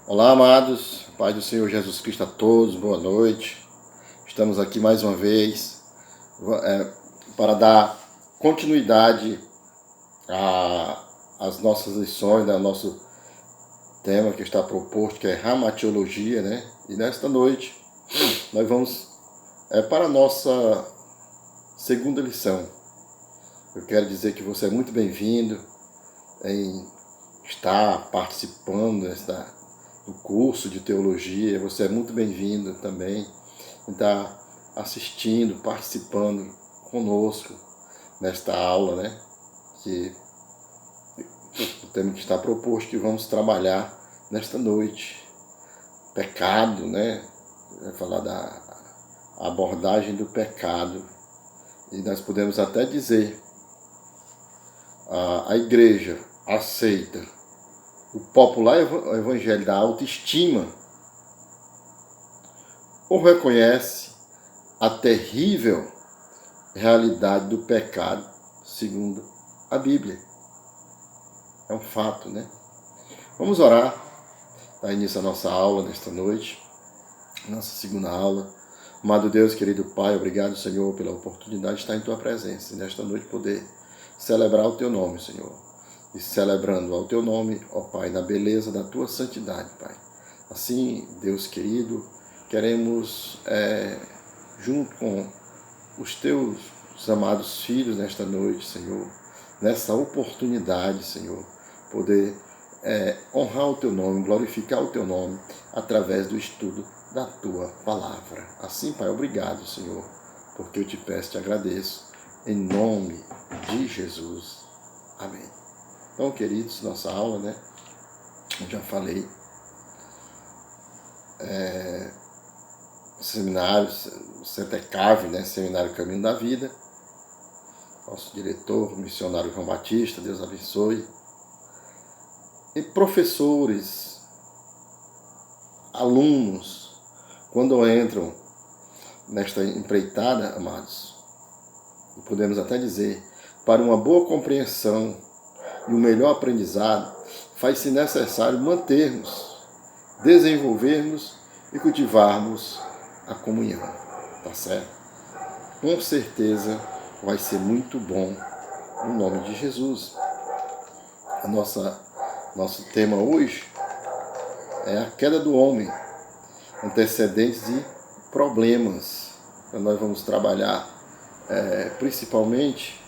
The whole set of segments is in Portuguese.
Olá, amados, Pai do Senhor Jesus Cristo a todos, boa noite. Estamos aqui mais uma vez para dar continuidade às nossas lições, ao nosso tema que está proposto, que é ramatiologia, né? E nesta noite nós vamos para a nossa segunda lição. Eu quero dizer que você é muito bem-vindo em estar participando do curso de teologia. Você é muito bem-vindo também em estar assistindo, participando conosco nesta aula, né? Que o tema que está proposto, que vamos trabalhar nesta noite. Pecado, né? Vai falar da abordagem do pecado. E nós podemos até dizer, a igreja aceita o popular evangelho da autoestima ou reconhece a terrível realidade do pecado segundo a Bíblia. É um fato, né? Vamos orar, dar início à nossa aula nesta noite, nossa segunda aula. Amado Deus, querido Pai, obrigado, Senhor, pela oportunidade de estar em Tua presença e nesta noite poder celebrar o Teu nome, Senhor. E celebrando ao Teu nome, ó Pai, na beleza da Tua santidade, Pai. Assim, Deus querido, queremos, junto com os Teus amados filhos nesta noite, Senhor, nessa oportunidade, Senhor, poder honrar o Teu nome, glorificar o Teu nome, através do estudo da Tua palavra. Assim, Pai, obrigado, Senhor, porque eu te peço e te agradeço, em nome de Jesus. Amém. Então, queridos, nossa aula, né? Eu já falei, seminário, CETECAV, né? Seminário Caminho da Vida. Nosso diretor, missionário João Batista, Deus abençoe. E professores, alunos, quando entram nesta empreitada, amados, podemos até dizer, para uma boa compreensão e o melhor aprendizado, faz-se necessário mantermos, desenvolvermos e cultivarmos a comunhão. Tá certo? Com certeza vai ser muito bom no nome de Jesus. Nosso tema hoje é a queda do homem, antecedentes e problemas. Então nós vamos trabalhar principalmente,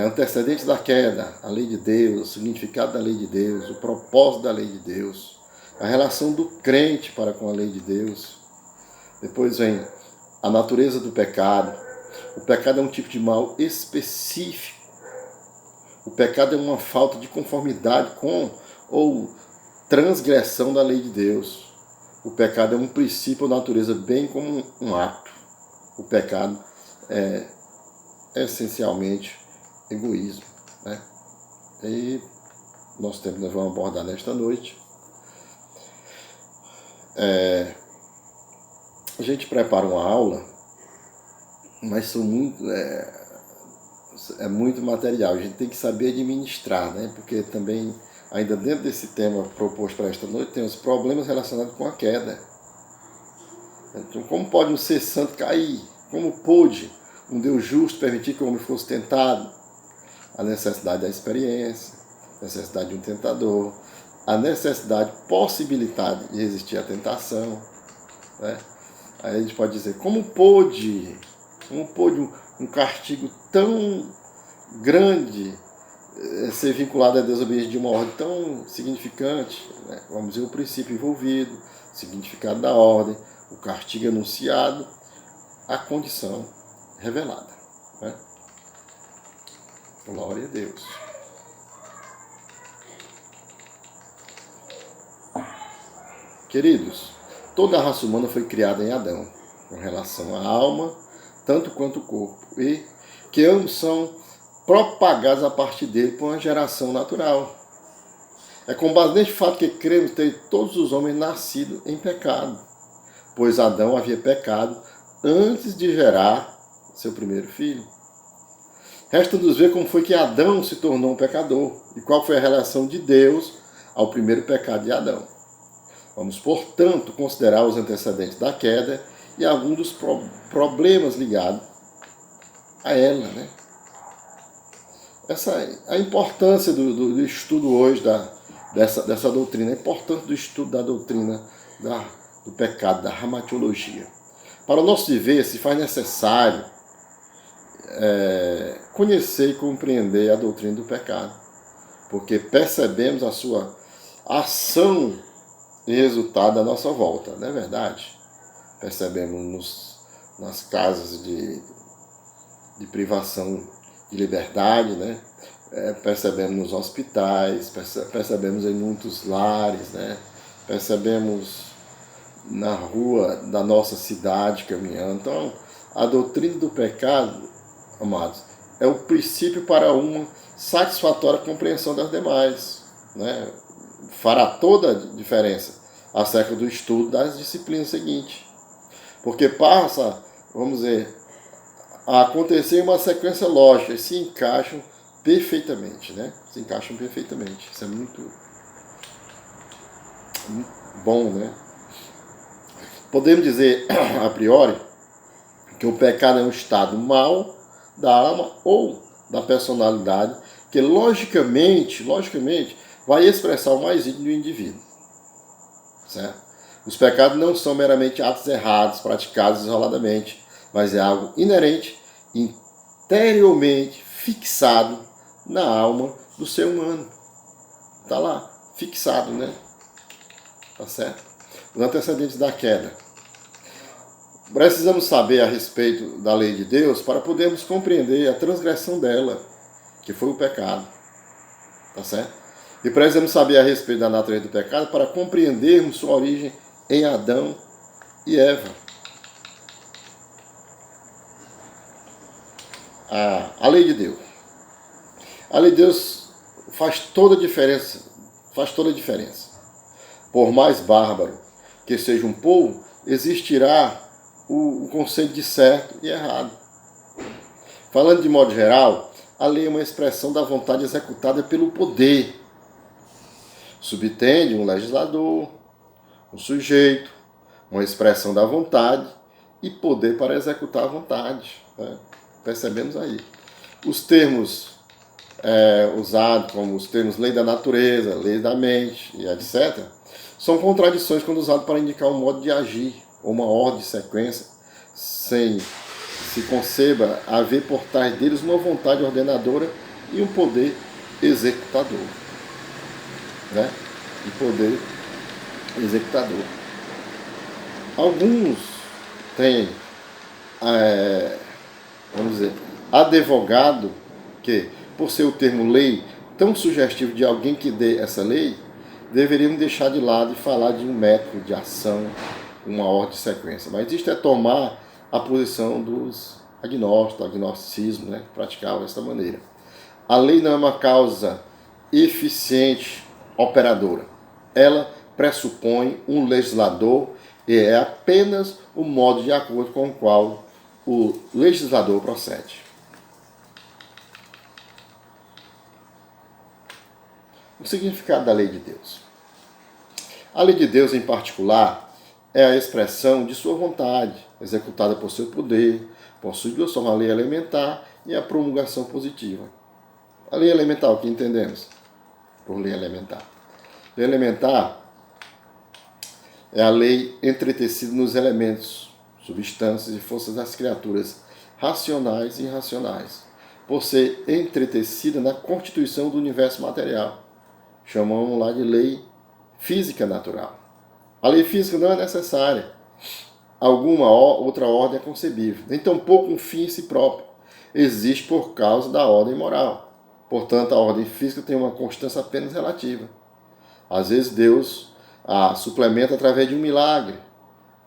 antecedentes da queda, a lei de Deus, o significado da lei de Deus, o propósito da lei de Deus, a relação do crente para com a lei de Deus. Depois vem a natureza do pecado. O pecado é um tipo de mal específico. O pecado é uma falta de conformidade com ou transgressão da lei de Deus. O pecado é um princípio ou natureza, bem como um ato. O pecado é essencialmente egoísmo, né? E nosso tempo nós vamos abordar nesta noite. A gente prepara uma aula, mas são muito material. A gente tem que saber administrar, né? Porque também, ainda dentro desse tema proposto para esta noite, tem os problemas relacionados com a queda. Então, como pode um ser santo cair? Como pôde um Deus justo permitir que o homem fosse tentado? A necessidade da experiência, a necessidade de um tentador, a necessidade, possibilidade de resistir à tentação, né? Aí a gente pode dizer, como pôde um castigo tão grande ser vinculado à desobediência de uma ordem tão significante, né? Vamos dizer, o princípio envolvido, o significado da ordem, o castigo anunciado, a condição revelada, né? Glória a Deus. Queridos, toda a raça humana foi criada em Adão, com relação à alma, tanto quanto o corpo, e que ambos são propagados a partir dele por uma geração natural. É com base neste fato que cremos ter todos os homens nascidos em pecado, pois Adão havia pecado antes de gerar seu primeiro filho. Resta-nos ver como foi que Adão se tornou um pecador e qual foi a relação de Deus ao primeiro pecado de Adão. Vamos, portanto, considerar os antecedentes da queda e alguns dos problemas ligados a ela, né? A importância do estudo hoje dessa doutrina, a importância do estudo da doutrina do pecado, da ramatiologia. Para o nosso viver, se faz necessário conhecer e compreender a doutrina do pecado, porque percebemos a sua ação e resultado da nossa volta, não é verdade? Percebemos nas casas de privação de liberdade, né? Percebemos nos hospitais, percebemos em muitos lares, né? Percebemos na rua da nossa cidade caminhando. Então, a doutrina do pecado, amados, é o princípio para uma satisfatória compreensão das demais, né? Fará toda a diferença acerca do estudo das disciplinas seguintes, porque passa, vamos dizer, a acontecer uma sequência lógica, e se encaixam perfeitamente, né? Se encaixam perfeitamente. Isso é muito bom, né? Podemos dizer, a priori, que o pecado é um estado mau da alma ou da personalidade que, logicamente, vai expressar o mais íntimo do indivíduo. Certo? Os pecados não são meramente atos errados, praticados isoladamente, mas é algo inerente, interiormente fixado na alma do ser humano. Está lá, fixado, né? Tá certo? Os antecedentes da queda. Precisamos saber a respeito da lei de Deus para podermos compreender a transgressão dela, que foi o pecado. Tá certo? E precisamos saber a respeito da natureza do pecado para compreendermos sua origem em Adão e Eva. A lei de Deus. A lei de Deus faz toda a diferença. Faz toda a diferença. Por mais bárbaro que seja um povo, existirá o conceito de certo e errado. Falando de modo geral, a lei é uma expressão da vontade executada pelo poder. Subtende um legislador, um sujeito, uma expressão da vontade e poder para executar a vontade. Né? Percebemos aí. Os termos usados, como os termos lei da natureza, lei da mente e etc., são contradições quando usados para indicar um modo de agir ou uma ordem de sequência, sem se conceba haver por trás deles uma vontade ordenadora e um poder executador. Né? E poder executador. Alguns têm, vamos dizer, advogado que, por ser o termo lei tão sugestivo de alguém que dê essa lei, deveriam deixar de lado e falar de um método de ação, uma ordem de sequência. Mas isto é tomar a posição dos agnósticos, agnosticismo, né, que praticavam desta maneira. A lei não é uma causa eficiente operadora. Ela pressupõe um legislador e é apenas o modo de acordo com o qual o legislador procede. O significado da lei de Deus. A lei de Deus, em particular, é a expressão de sua vontade, executada por seu poder, possui duas formas: a lei elementar e a promulgação positiva. A lei elementar, o que entendemos por lei elementar? Lei elementar é a lei entretecida nos elementos, substâncias e forças das criaturas racionais e irracionais, por ser entretecida na constituição do universo material. Chamamos lá de lei física natural. A lei física não é necessária. Alguma outra ordem é concebível. Nem tampouco um fim em si próprio. Existe por causa da ordem moral. Portanto, a ordem física tem uma constância apenas relativa. Às vezes Deus a suplementa através de um milagre,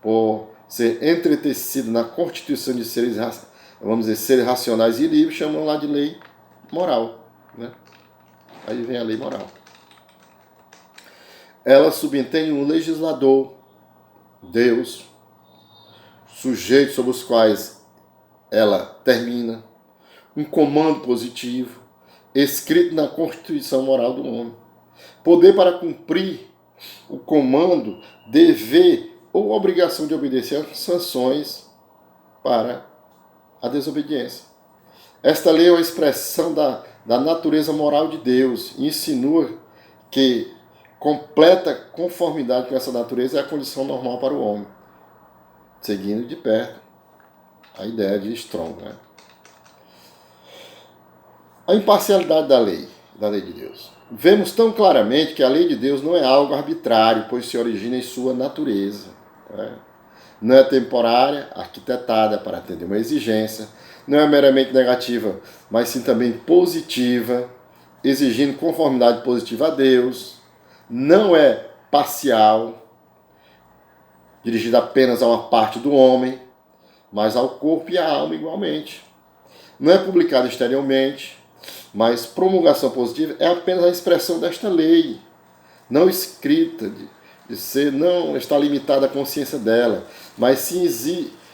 por ser entretecido na constituição de seres, vamos dizer, seres racionais e livres, chamam lá de lei moral. Né? Aí vem a lei moral. Ela subentende um legislador, Deus, sujeitos sobre os quais ela termina, um comando positivo, escrito na constituição moral do homem. Poder para cumprir o comando, dever ou obrigação de obedecer às sanções para a desobediência. Esta lei é uma expressão da natureza moral de Deus e insinua que completa conformidade com essa natureza é a condição normal para o homem, seguindo de perto a ideia de Strong. Né? A imparcialidade da lei de Deus. Vemos tão claramente que a lei de Deus não é algo arbitrário, pois se origina em sua natureza. Né? Não é temporária, arquitetada para atender uma exigência, não é meramente negativa, mas sim também positiva, exigindo conformidade positiva a Deus, não é parcial, dirigida apenas a uma parte do homem, mas ao corpo e à alma igualmente. Não é publicada exteriormente, mas promulgação positiva é apenas a expressão desta lei, não escrita, não está limitada à consciência dela, mas sim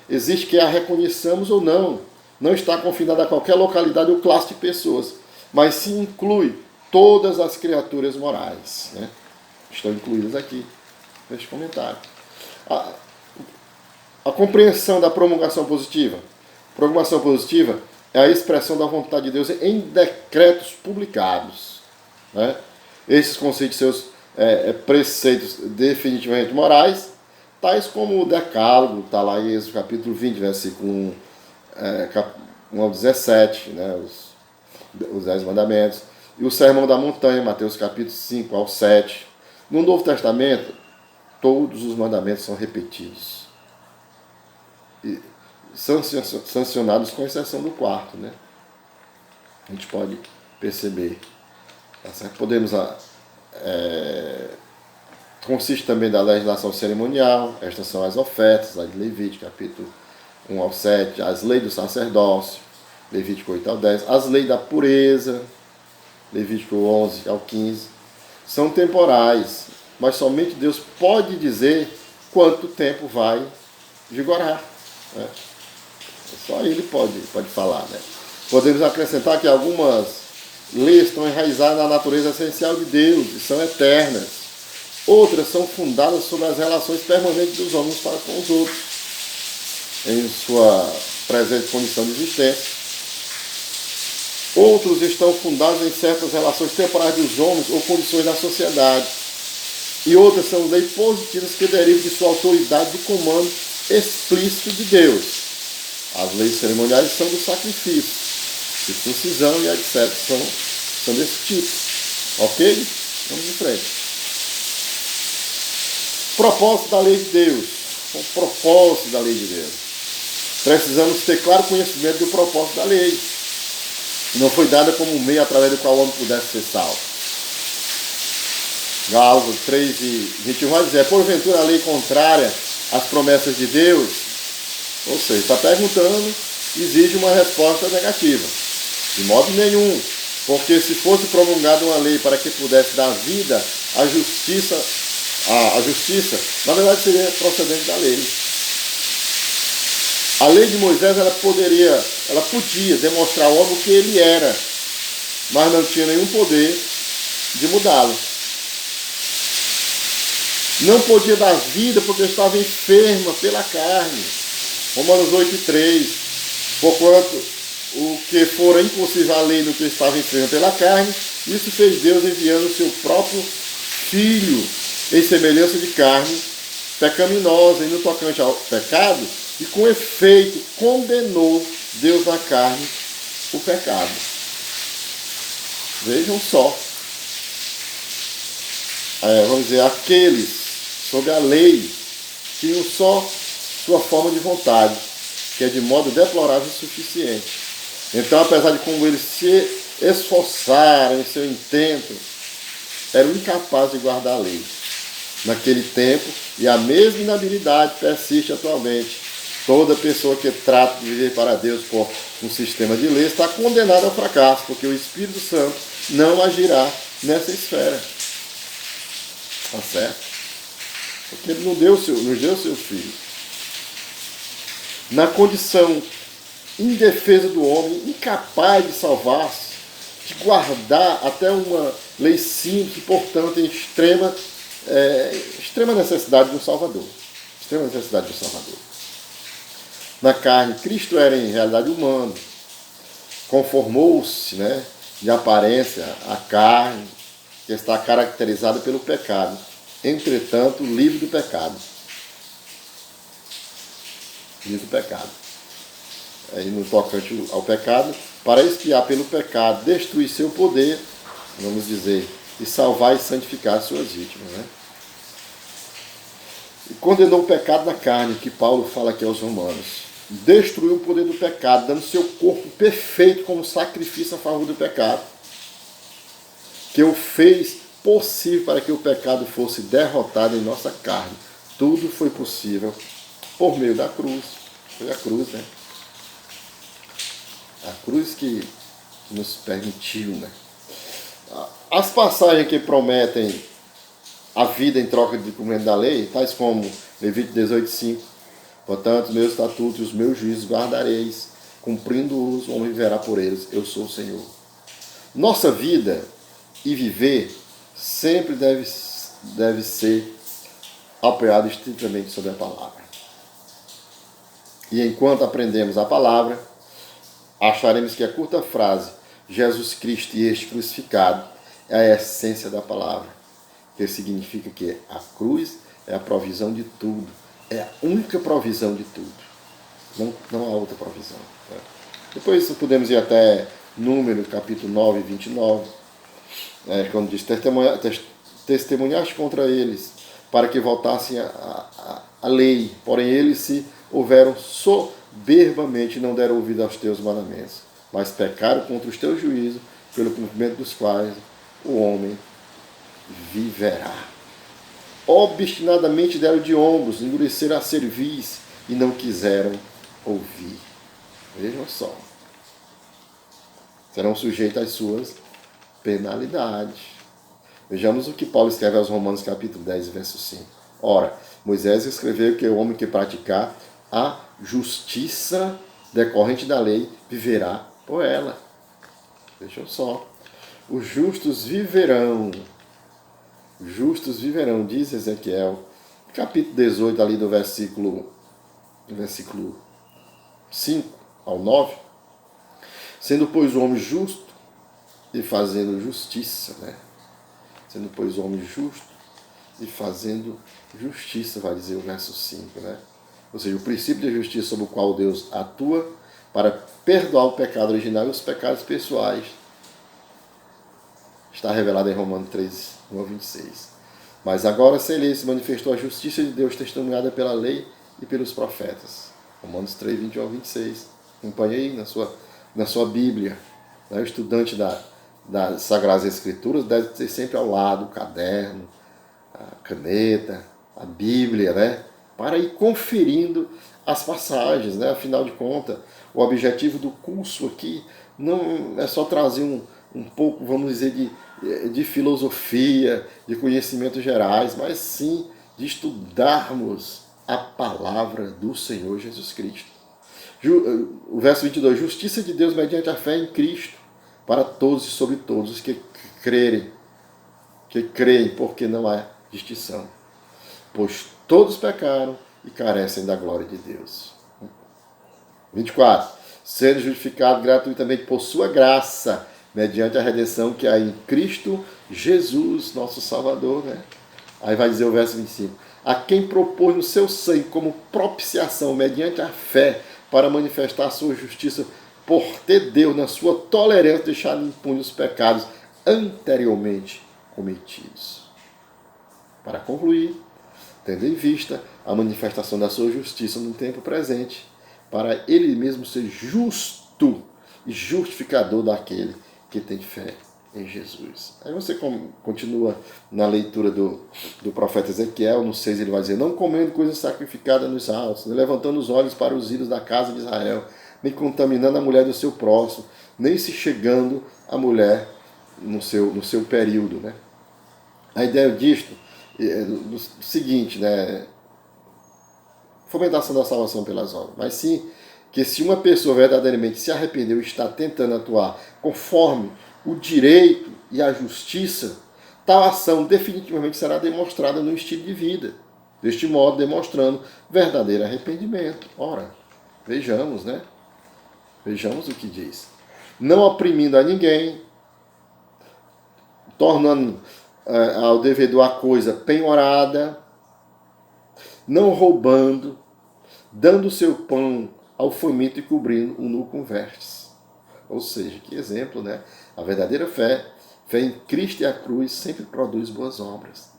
existe que a reconheçamos ou não. Não está confinada a qualquer localidade ou classe de pessoas, mas sim inclui todas as criaturas morais. Né? Estão incluídas aqui neste comentário. A compreensão da promulgação positiva. Promulgação positiva é a expressão da vontade de Deus em decretos publicados. Né? Esses conceitos seus preceitos definitivamente morais, tais como o Decálogo, está lá em Êxodo capítulo 20, versículo 1 ao 17, né? os 10 mandamentos, e o Sermão da Montanha, Mateus capítulo 5 ao 7. No Novo Testamento, todos os mandamentos são repetidos. E são sancionados com exceção do quarto, né? A gente pode perceber. Tá certo? Podemos... consiste também da legislação cerimonial, estas são as ofertas, a de Levítico, capítulo 1 ao 7, as leis do sacerdócio, Levítico 8 ao 10, as leis da pureza, Levítico 11 ao 15, são temporais, mas somente Deus pode dizer quanto tempo vai vigorar. Né? Só Ele pode falar. Né? Podemos acrescentar que algumas leis estão enraizadas na natureza essencial de Deus e são eternas. Outras são fundadas sobre as relações permanentes dos homens para com os outros, em sua presente condição de existência. Outros estão fundados em certas relações temporais dos homens ou condições da sociedade. E outras são leis positivas que derivam de sua autoridade de comando explícito de Deus. As leis cerimoniais são do sacrifício, circuncisão e etc. São desse tipo. Ok? Vamos em frente. Propósito da lei de Deus. O propósito da lei de Deus. Precisamos ter claro conhecimento do propósito da lei. Não foi dada como um meio através do qual o homem pudesse ser salvo. Gálatas 3 e 21 vai dizer, porventura a lei contrária às promessas de Deus? Ou seja, está perguntando, exige uma resposta negativa. De modo nenhum, porque se fosse promulgada uma lei para que pudesse dar vida à justiça, na verdade seria procedente da lei. A lei de Moisés ela podia demonstrar ao homem o que ele era, mas não tinha nenhum poder de mudá-lo. Não podia dar vida porque estava enferma pela carne. Romanos 8:3. Porquanto o que fora impossível à lei no que estava enfermo pela carne, isso fez Deus enviando o seu próprio Filho em semelhança de carne pecaminosa e no tocante ao pecado, e com efeito condenou Deus na carne o pecado. Vejam só. Vamos dizer, aqueles sob a lei tinham só sua forma de vontade, que é de modo deplorável e suficiente. Então, apesar de como eles se esforçaram em seu intento, eram incapazes de guardar a lei naquele tempo, e a mesma inabilidade persiste atualmente. Toda pessoa que trata de viver para Deus por um sistema de lei está condenada ao fracasso, porque o Espírito Santo não agirá nessa esfera. Tá certo? Porque ele nos deu o seu Filho. Na condição indefesa do homem, incapaz de salvar-se, de guardar até uma lei simples, portanto, em extrema necessidade de um Salvador. Extrema necessidade de um Salvador. Na carne, Cristo era em realidade humano. Conformou-se, né, de aparência à carne, que está caracterizada pelo pecado. Entretanto, livre do pecado. Livre do pecado. Aí no tocante ao pecado, para expiar pelo pecado, destruir seu poder, vamos dizer, e salvar e santificar suas vítimas, né? E condenou o pecado na carne, que Paulo fala aqui aos Romanos. Destruiu o poder do pecado, dando seu corpo perfeito como sacrifício a favor do pecado, que o fez possível para que o pecado fosse derrotado em nossa carne. Tudo foi possível por meio da cruz. Foi a cruz, né? A cruz que nos permitiu, né? As passagens que prometem a vida em troca de cumprimento da lei, tais como Levítico 18:5, portanto, meus estatutos e os meus juízos guardareis, cumprindo-os, o homem viverá por eles, eu sou o Senhor. Nossa vida e viver sempre deve ser apoiado estritamente sobre a palavra. E enquanto aprendemos a palavra, acharemos que a curta frase Jesus Cristo e este crucificado é a essência da palavra, que significa que a cruz é a provisão de tudo, é a única provisão de tudo, não há outra provisão. Né? Depois podemos ir até Número, capítulo 9, 29, quando diz, testemunhaste contra eles, para que voltassem a lei, porém eles se houveram soberbamente e não deram ouvido aos teus mandamentos, mas pecaram contra os teus juízos, pelo cumprimento dos quais o homem viverá. Obstinadamente deram de ombros, endureceram a cerviz e não quiseram ouvir. Vejam só. Serão sujeitos às suas penalidades. Vejamos o que Paulo escreve aos Romanos, capítulo 10, verso 5. Ora, Moisés escreveu que o homem que praticar a justiça decorrente da lei viverá por ela. Vejam só. Os justos viverão, diz Ezequiel, capítulo 18, ali do versículo 5 ao 9. Sendo, pois, o homem justo e fazendo justiça, né? Sendo, pois, o homem justo e fazendo justiça, vai dizer o verso 5, né? Ou seja, o princípio de justiça sobre o qual Deus atua para perdoar o pecado original e os pecados pessoais está revelado em Romanos 3, 1 a 26. Mas agora se manifestou a justiça de Deus testemunhada pela lei e pelos profetas. Romanos 3, 21 a 26. Acompanhe aí na sua Bíblia. O estudante das Sagradas Escrituras deve ter sempre ao lado o caderno, a caneta, a Bíblia, né? Para ir conferindo as passagens, né? Afinal de contas, o objetivo do curso aqui não é só trazer um pouco, vamos dizer, de filosofia, de conhecimentos gerais, mas sim de estudarmos a palavra do Senhor Jesus Cristo. O verso 22, justiça de Deus mediante a fé em Cristo, para todos e sobre todos os que creem, porque não há distinção. Pois todos pecaram e carecem da glória de Deus. 24. Sendo justificado gratuitamente por sua graça, mediante a redenção que há em Cristo Jesus, nosso Salvador, né? Aí vai dizer o verso 25. A quem propôs no seu sangue como propiciação, mediante a fé, para manifestar a sua justiça, por ter Deus, na sua tolerância, deixado impunes os pecados anteriormente cometidos. Para concluir, tendo em vista a manifestação da sua justiça no tempo presente, para ele mesmo ser justo e justificador daquele que tem fé em Jesus. Aí você continua na leitura do profeta Ezequiel, no 6 ele vai dizer, não comendo coisa sacrificada nos altos, nem levantando os olhos para os ídolos da casa de Israel, nem contaminando a mulher do seu próximo, nem se chegando à mulher no seu período. Né? A ideia disto é o seguinte, né? Fomentação da salvação pelas obras, mas sim que se uma pessoa verdadeiramente se arrependeu e está tentando atuar conforme o direito e a justiça, tal ação definitivamente será demonstrada no estilo de vida, deste modo demonstrando verdadeiro arrependimento. Ora, vejamos, né? Vejamos o que diz. Não oprimindo a ninguém, tornando ao devedor a coisa penhorada, não roubando, dando seu pão ao faminto e cobrindo o nu com vestes. Ou seja, que exemplo, né? A verdadeira fé em Cristo e a cruz sempre produz boas obras.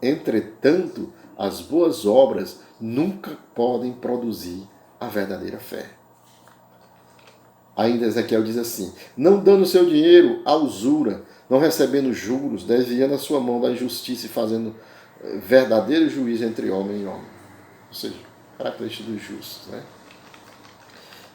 Entretanto, as boas obras nunca podem produzir a verdadeira fé. Ainda Ezequiel diz assim: não dando seu dinheiro à usura, não recebendo juros, desviando a sua mão da injustiça e fazendo verdadeiro juízo entre homem e homem. Ou seja, característica dos justos, né?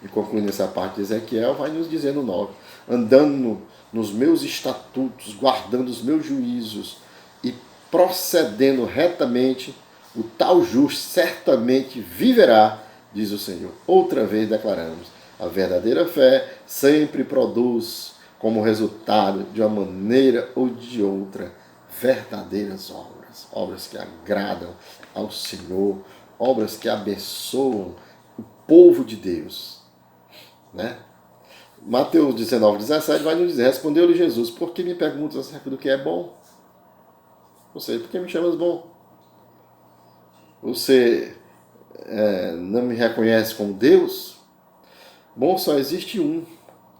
E concluindo essa parte de Ezequiel, vai nos dizer no 9: andando nos meus estatutos, guardando os meus juízos e procedendo retamente, o tal justo certamente viverá, diz o Senhor. Outra vez declaramos: a verdadeira fé sempre produz como resultado, de uma maneira ou de outra, verdadeiras obras. Obras que agradam ao Senhor, obras que abençoam o povo de Deus. Né? Mateus 19:17 vai nos dizer: respondeu-lhe Jesus: por que me perguntas acerca do que é bom? Ou seja, por que me chamas bom? Você não me reconhece como Deus? Bom só existe um,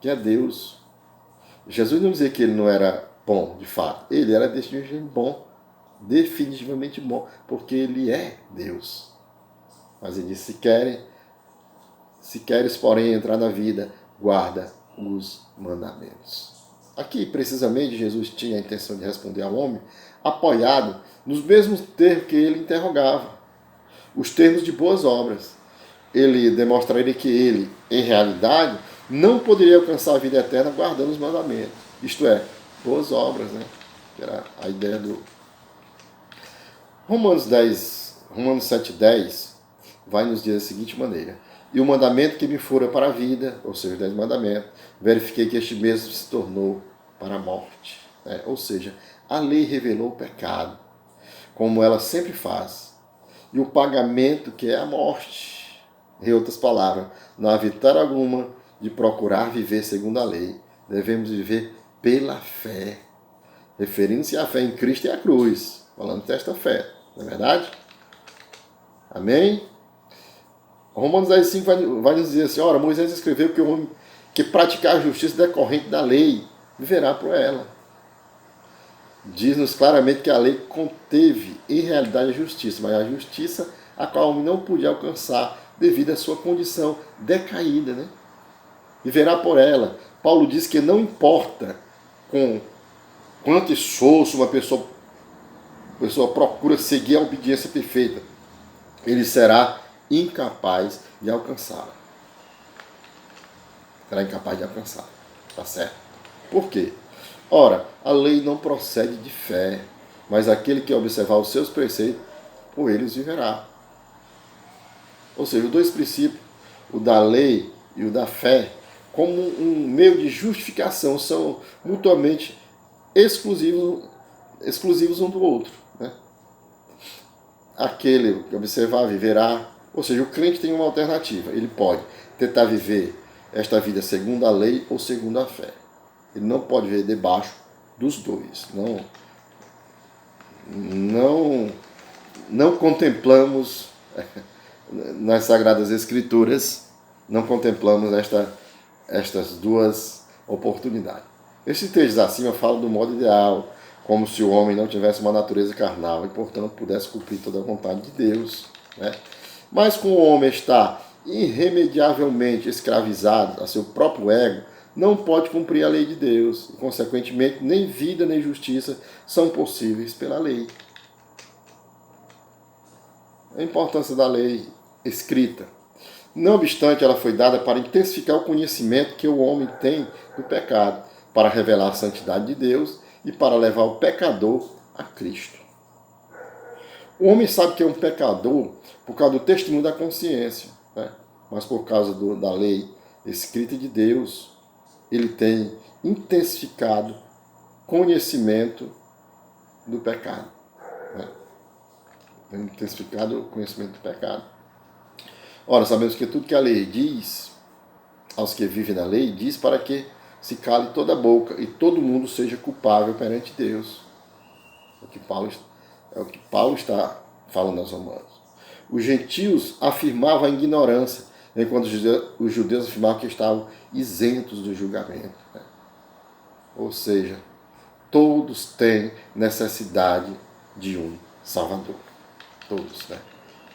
que é Deus. Jesus não dizia que ele não era bom, de fato. Ele era definitivamente bom, porque ele é Deus. Mas ele disse: se queres, porém, entrar na vida, guarda os mandamentos. Aqui, precisamente, Jesus tinha a intenção de responder ao homem, apoiado nos mesmos termos que ele interrogava, os termos de boas obras. Ele demonstraria que ele, em realidade, não poderia alcançar a vida eterna guardando os mandamentos. Isto é, boas obras, né? Que era a ideia do Romanos 7:10 vai nos dizer da seguinte maneira: e o mandamento que me fora para a vida, ou seja, os 10 mandamentos, verifiquei que este mesmo se tornou para a morte. Né? Ou seja, a lei revelou o pecado, como ela sempre faz, e o pagamento que é a morte. Em outras palavras, não há vitória alguma de procurar viver segundo a lei. Devemos viver pela fé, referindo-se à fé em Cristo e à cruz, falando desta fé, não é verdade? Amém? Romanos 10:5 vai nos dizer assim: ora, Moisés escreveu que o homem que praticar a justiça decorrente da lei viverá por ela. Diz-nos claramente que a lei conteve, em realidade, a justiça, mas a justiça a qual o homem não podia alcançar devido à sua condição decaída, né? Viverá por ela. Paulo diz que não importa com quanto esforço uma pessoa procura seguir a obediência perfeita, ele será incapaz de alcançá-la. Será incapaz de alcançá-la. Tá certo? Por quê? Ora, a lei não procede de fé, mas aquele que observar os seus preceitos, por eles viverá. Ou seja, os dois princípios, o da lei e o da fé, como um meio de justificação, são mutuamente exclusivos um do outro. Né? Aquele que observar viverá, ou seja, o crente tem uma alternativa. Ele pode tentar viver esta vida segundo a lei ou segundo a fé. Ele não pode viver debaixo dos dois. Não contemplamos nas Sagradas Escrituras, não contemplamos estas duas oportunidades. Esses textos acima falam do modo ideal, como se o homem não tivesse uma natureza carnal e, portanto, pudesse cumprir toda a vontade de Deus. Né? Mas como o homem está irremediavelmente escravizado a seu próprio ego, não pode cumprir a lei de Deus e, consequentemente, nem vida nem justiça são possíveis pela lei. A importância da lei escrita. Não obstante, ela foi dada para intensificar o conhecimento que o homem tem do pecado, para revelar a santidade de Deus e para levar o pecador a Cristo. O homem sabe que é um pecador por causa do testemunho da consciência, né? Mas por causa da lei escrita de Deus, ele tem intensificado conhecimento do pecado. Né? Intensificado conhecimento do pecado. Ora, sabemos que tudo que a lei diz, aos que vivem na lei, diz para que se cale toda a boca e todo mundo seja culpável perante Deus. É o que Paulo está falando aos romanos. Os gentios afirmavam a ignorância, enquanto os judeus afirmavam que estavam isentos do julgamento. Né? Ou seja, todos têm necessidade de um Salvador. Todos, né?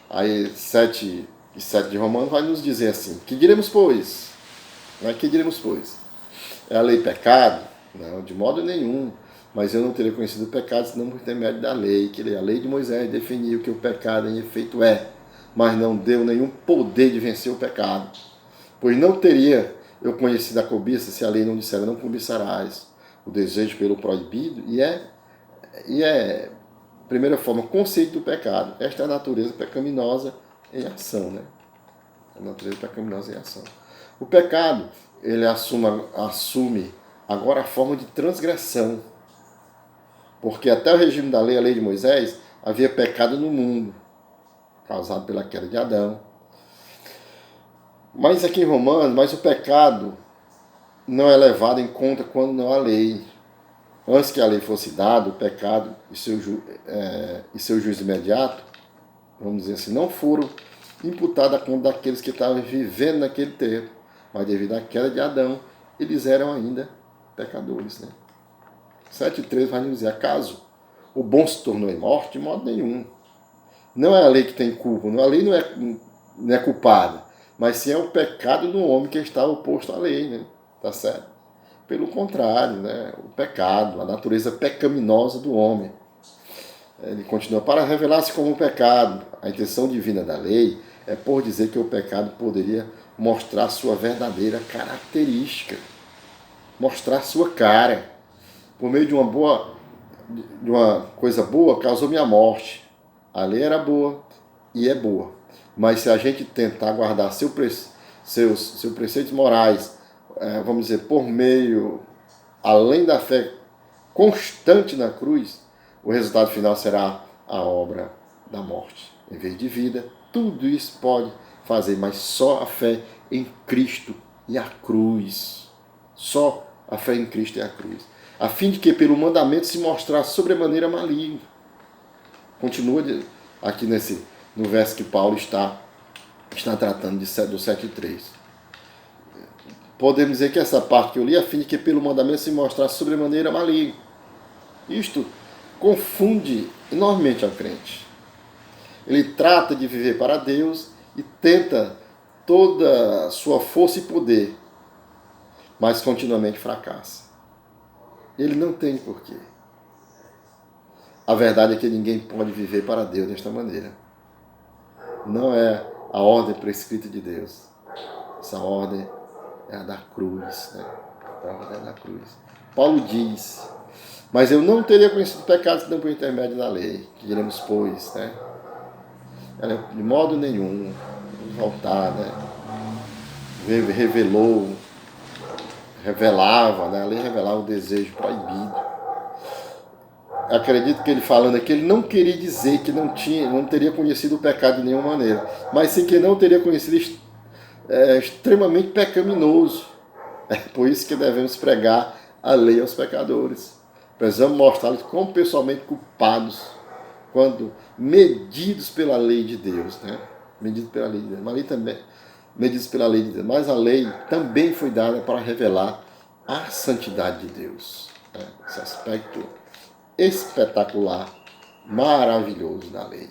Aí 7 e 7 de Romanos vai nos dizer assim: que diremos, pois? Que diremos, pois? É a lei pecado? Não, de modo nenhum. Mas eu não teria conhecido o pecado senão por intermédio da lei, que a lei de Moisés definiu que o pecado em efeito é, mas não deu nenhum poder de vencer o pecado. Pois não teria eu conhecido a cobiça se a lei não dissera não cobiçarás, o desejo pelo proibido, e é primeira forma, conceito do pecado. Esta é a natureza pecaminosa em ação, né? A natureza pecaminosa em ação. O pecado, ele assume agora a forma de transgressão. Porque até o regime da lei, a lei de Moisés, havia pecado no mundo, causado pela queda de Adão. Mas aqui em Romanos, o pecado não é levado em conta quando não há lei. Antes que a lei fosse dada, o pecado e seu juízo imediato, vamos dizer assim, não foram imputados a conta daqueles que estavam vivendo naquele tempo. Mas devido à queda de Adão, eles eram ainda pecadores, né? 7,3 vai nos dizer: acaso o bom se tornou em morte? De modo nenhum. Não é a lei que tem culpa, a lei não é culpada, mas sim é o pecado do homem que está oposto à lei, né? Tá certo? Pelo contrário, né? O pecado, a natureza pecaminosa do homem. Ele continua: para revelar-se como um pecado. A intenção divina da lei é por dizer que o pecado poderia mostrar sua verdadeira característica, mostrar sua cara. Por meio de uma coisa boa, causou minha morte. A lei era boa e é boa. Mas se a gente tentar guardar seus preceitos morais, vamos dizer, por meio, além da fé constante na cruz, o resultado final será a obra da morte. Em vez de vida, tudo isso pode fazer, mas só a fé em Cristo e a cruz. Só a fé em Cristo e a cruz. A fim de que pelo mandamento se mostrasse sobremaneira maligno. Continua aqui no verso que Paulo está tratando do 7,3. Podemos dizer que essa parte que eu li, a fim de que pelo mandamento se mostrasse sobremaneira maligno. Isto confunde enormemente ao crente. Ele trata de viver para Deus e tenta toda a sua força e poder, mas continuamente fracassa. Ele não tem porquê. A verdade é que ninguém pode viver para Deus desta maneira. Não é a ordem prescrita de Deus. Essa ordem é a da cruz. Né? A ordem é da cruz. Paulo diz: mas eu não teria conhecido o pecado senão por intermédio da lei. Que diremos, pois, né? Ela, de modo nenhum, voltar, né? Revelava, né? A lei revelava o desejo proibido. Acredito que ele falando aqui, ele não queria dizer que não teria conhecido o pecado de nenhuma maneira, mas sim que não teria conhecido extremamente pecaminoso. É por isso que devemos pregar a lei aos pecadores. Precisamos mostrar-lhes como pessoalmente culpados quando medidos pela lei de Deus, né? Medidos pela lei de Deus. Mas a lei também, medidos pela lei de Deus. Mas a lei também foi dada para revelar a santidade de Deus. Né? Esse aspecto espetacular, maravilhoso da lei.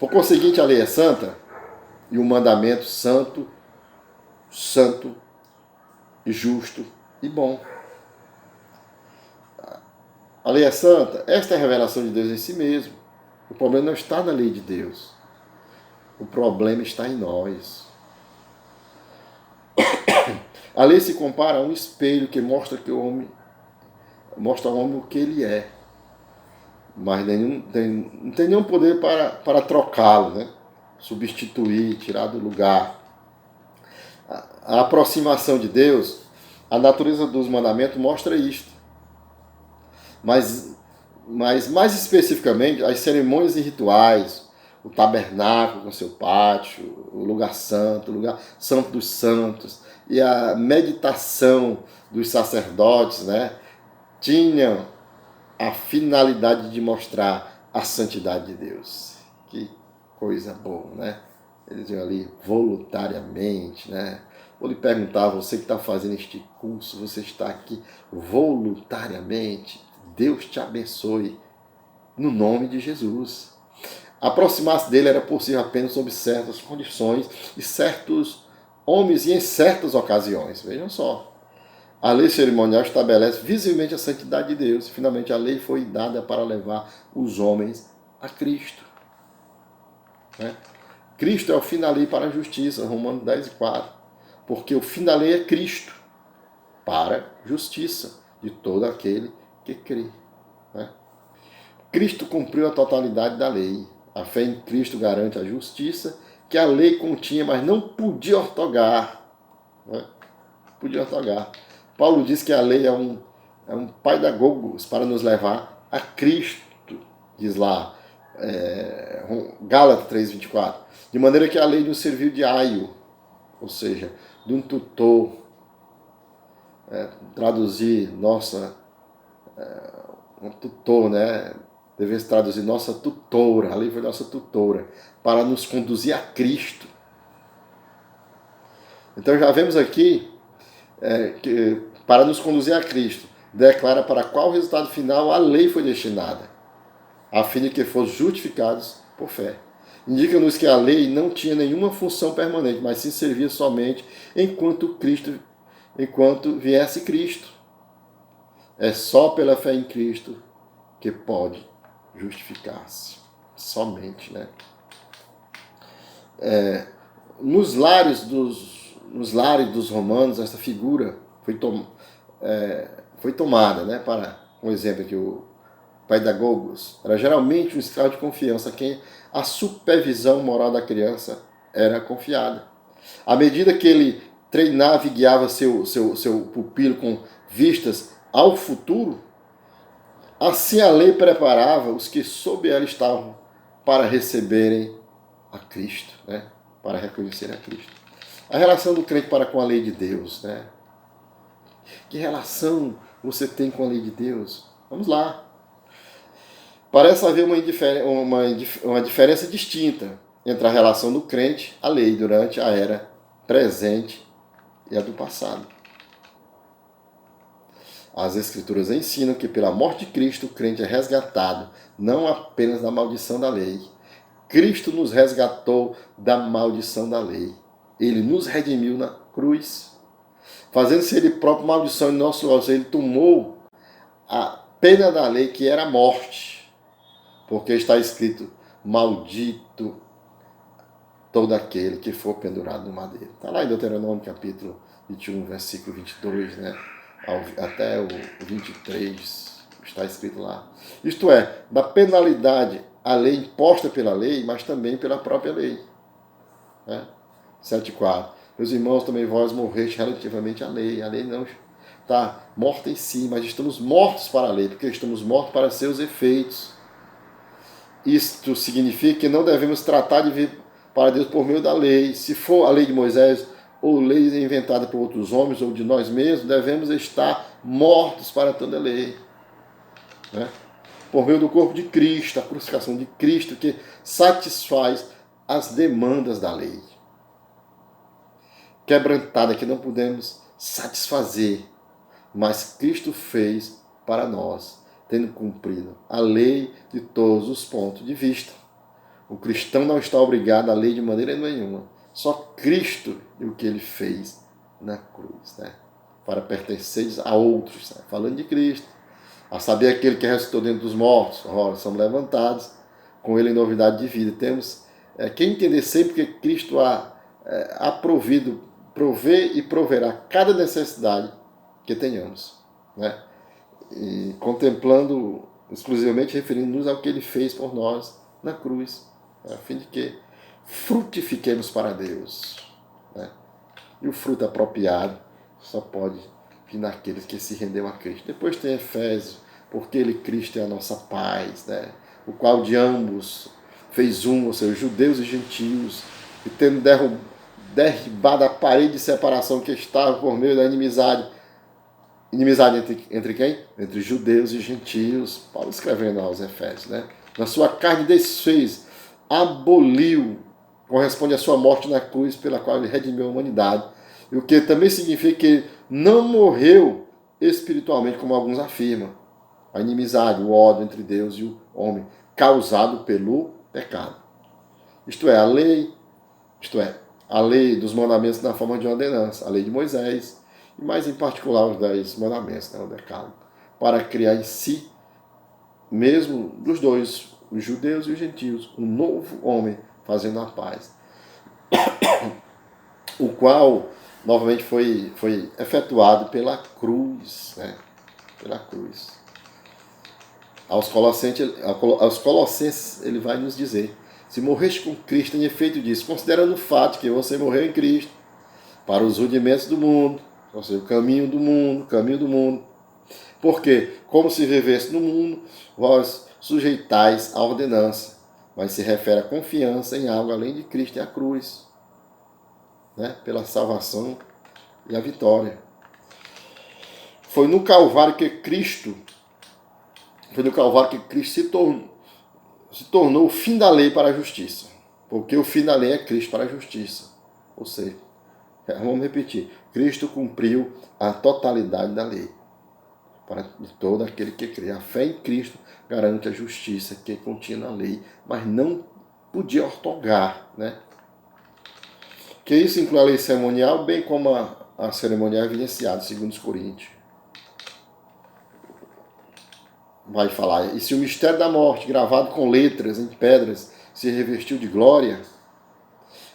Por conseguinte, a lei é santa e o mandamento santo, justo e bom. A lei é santa, esta é a revelação de Deus em si mesmo. O problema não está na lei de Deus. O problema está em nós. A lei se compara a um espelho que mostra ao homem o que ele é. Mas não tem nenhum poder para trocá-lo, né? Substituir, tirar do lugar. A aproximação de Deus A natureza dos mandamentos mostra isto. Mas mais especificamente, as cerimônias e rituais, o tabernáculo com seu pátio, o lugar santo dos santos, e a meditação dos sacerdotes, né, tinham a finalidade de mostrar a santidade de Deus. Que coisa boa, né? Eles iam ali voluntariamente, né? Vou lhe perguntar, você que está fazendo este curso, você está aqui voluntariamente? Deus te abençoe, no nome de Jesus. Aproximar-se dele era possível apenas sob certas condições e certos homens e em certas ocasiões. Vejam só. A lei cerimonial estabelece visivelmente a santidade de Deus. Finalmente, a lei foi dada para levar os homens a Cristo. Né? Cristo é o fim da lei para a justiça, Romanos 10:4. Porque o fim da lei é Cristo, para a justiça de todo aquele que crê. Né? Cristo cumpriu a totalidade da lei. A fé em Cristo garante a justiça que a lei continha, mas não podia ortogar. Né? Podia ortogar. Paulo diz que a lei é um pedagogos para nos levar a Cristo, diz lá, Gálatas 3:24. De maneira que a lei nos serviu de aio, ou seja, de um tutor, traduzir um tutor, né? Devemos traduzir nossa tutora, a lei foi nossa tutora, para nos conduzir a Cristo. Então já vemos aqui que para nos conduzir a Cristo, declara para qual resultado final a lei foi destinada, a fim de que fossem justificados por fé. Indica-nos que a lei não tinha nenhuma função permanente, mas sim servia somente enquanto viesse Cristo. É só pela fé em Cristo que pode justificar-se. Somente, né? Nos lares dos romanos, essa figura foi tomada, né? Para um exemplo aqui, o pedagogos. Era geralmente um escravo de confiança, a quem a supervisão moral da criança era confiada. À medida que ele treinava e guiava seu pupilo com vistas ao futuro, assim a lei preparava os que sob ela estavam para receberem a Cristo, né? Para reconhecer a Cristo. A relação do crente para com a lei de Deus, né? Que relação você tem com a lei de Deus? Vamos lá. Parece haver uma diferença distinta entre a relação do crente à lei durante a era presente e a do passado. As Escrituras ensinam que pela morte de Cristo o crente é resgatado não apenas da maldição da lei. Cristo nos resgatou da maldição da lei. Ele nos redimiu na cruz, fazendo-se ele próprio maldição em nosso lugar. Ele tomou a pena da lei, que era a morte, porque está escrito: maldito todo aquele que for pendurado no madeiro. Está lá em Deuteronômio capítulo 21, versículo 22, né? Até o 23, está escrito lá. Isto é, da penalidade a lei imposta pela lei, mas também pela própria lei. Né? 7,4. Meus irmãos, também vós morreste relativamente à lei. A lei não está morta em si, mas estamos mortos para a lei, porque estamos mortos para seus efeitos. Isto significa que não devemos tratar de vir para Deus por meio da lei. Se for a lei de Moisés ou lei inventada por outros homens ou de nós mesmos, devemos estar mortos para toda lei. Né? Por meio do corpo de Cristo, a crucificação de Cristo, que satisfaz as demandas da lei. Quebrantada, que não podemos satisfazer, mas Cristo fez para nós, tendo cumprido a lei de todos os pontos de vista. O cristão não está obrigado à lei de maneira nenhuma. Só Cristo e o que ele fez na cruz, né? Para pertencer a outros, né? Falando de Cristo. A saber, aquele que ressuscitou dentro dos mortos. Ora, somos levantados com ele em novidade de vida. Temos que entender sempre que Cristo há provido, provê e proverá cada necessidade que tenhamos, né? E contemplando exclusivamente, referindo-nos ao que ele fez por nós na cruz, a fim de que frutifiquemos para Deus, né? E o fruto apropriado só pode que naqueles que se rendeu a Cristo. Depois tem Efésios, porque ele, Cristo, é a nossa paz, né? O qual de ambos fez um, ou seja, judeus e gentios, e tendo derribado a parede de separação que estava por meio da inimizade. Inimizade entre quem? Entre judeus e gentios. Paulo escrevendo aos Efésios, né? Na sua carne desfez, aboliu, corresponde à sua morte na cruz, pela qual ele redimiu a humanidade. E o que também significa que ele não morreu espiritualmente, como alguns afirmam. A inimizade, o ódio entre Deus e o homem, causado pelo pecado. Isto é, a lei dos mandamentos na forma de ordenança, a lei de Moisés, e mais em particular os 10 mandamentos, né, o decálogo, para criar em si, mesmo dos dois, os judeus e os gentios, um novo homem fazendo a paz, o qual novamente foi efetuado pela cruz, né, pela cruz. Aos Colossenses ele vai nos dizer: se morreste com Cristo, em efeito disso, considerando o fato que você morreu em Cristo para os rudimentos do mundo, ou seja, o caminho do mundo. Porque, como se vivesse no mundo, vós sujeitais à ordenança, mas se refere à confiança em algo além de Cristo e a cruz, né? Pela salvação e a vitória. Foi no Calvário que Cristo se tornou o fim da lei para a justiça. Porque o fim da lei é Cristo para a justiça. Ou seja, vamos repetir, Cristo cumpriu a totalidade da lei para todo aquele que crê. A fé em Cristo garante a justiça que continha na lei, mas não podia ortogar, né? Que isso inclui a lei cerimonial, bem como a cerimonial evidenciada, segundo os Coríntios. Vai falar, e se o mistério da morte, gravado com letras em pedras, se revestiu de glória,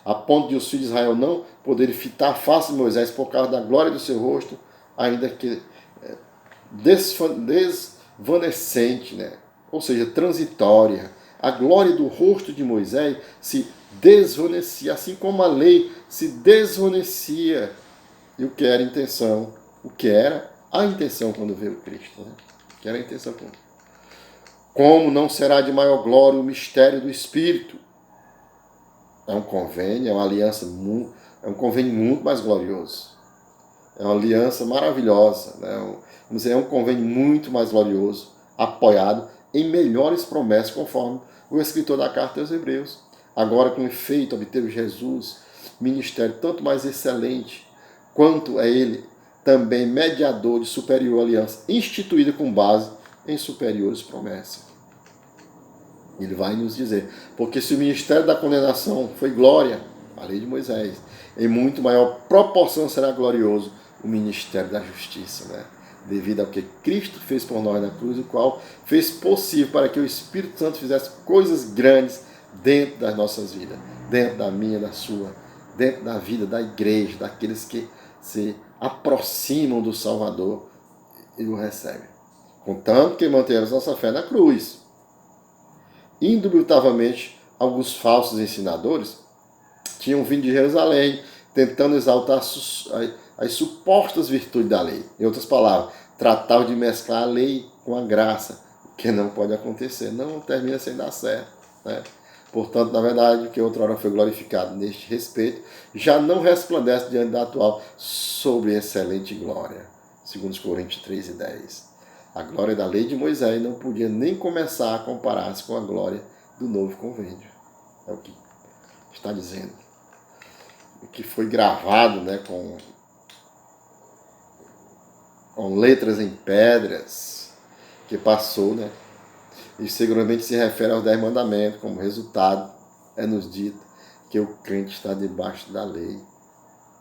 a ponto de os filhos de Israel não poderem fitar a face de Moisés por causa da glória do seu rosto, ainda que desvanecente, né? Ou seja, transitória. A glória do rosto de Moisés se desvanecia, assim como a lei se desvanecia. E o que era a intenção? O que era a intenção quando veio Cristo, né? Que era a intenção. Como não será de maior glória o mistério do Espírito? É um convênio, é uma aliança, é um convênio muito mais glorioso. É uma aliança maravilhosa, né? Vamos dizer, é um convênio muito mais glorioso, apoiado em melhores promessas, conforme o escritor da carta aos Hebreus. Agora, com efeito, obteve Jesus ministério tanto mais excelente, quanto é ele também mediador de superior aliança, instituída com base em superiores promessas. Ele vai nos dizer, porque se o ministério da condenação foi glória, a lei de Moisés, em muito maior proporção será glorioso o ministério da justiça, né? Devido ao que Cristo fez por nós na cruz, o qual fez possível para que o Espírito Santo fizesse coisas grandes dentro das nossas vidas, dentro da minha, da sua, dentro da vida da igreja, daqueles que se aproximam do Salvador e o recebem. Contanto que mantemos nossa fé na cruz. Indubitavelmente, alguns falsos ensinadores tinham vindo de Jerusalém, tentando exaltar as supostas virtudes da lei. Em outras palavras, tratavam de mesclar a lei com a graça, o que não pode acontecer, não termina sem dar certo, né? Portanto, na verdade, o que outrora foi glorificado neste respeito, já não resplandece diante da atual sobre excelente glória, segundo os Coríntios 3:10. A glória da lei de Moisés não podia nem começar a comparar-se com a glória do novo convênio. É o que está dizendo. O que foi gravado, né, com letras em pedras, que passou, né? E seguramente se refere aos 10 mandamentos. Como resultado, é nos dito que o crente está debaixo da lei,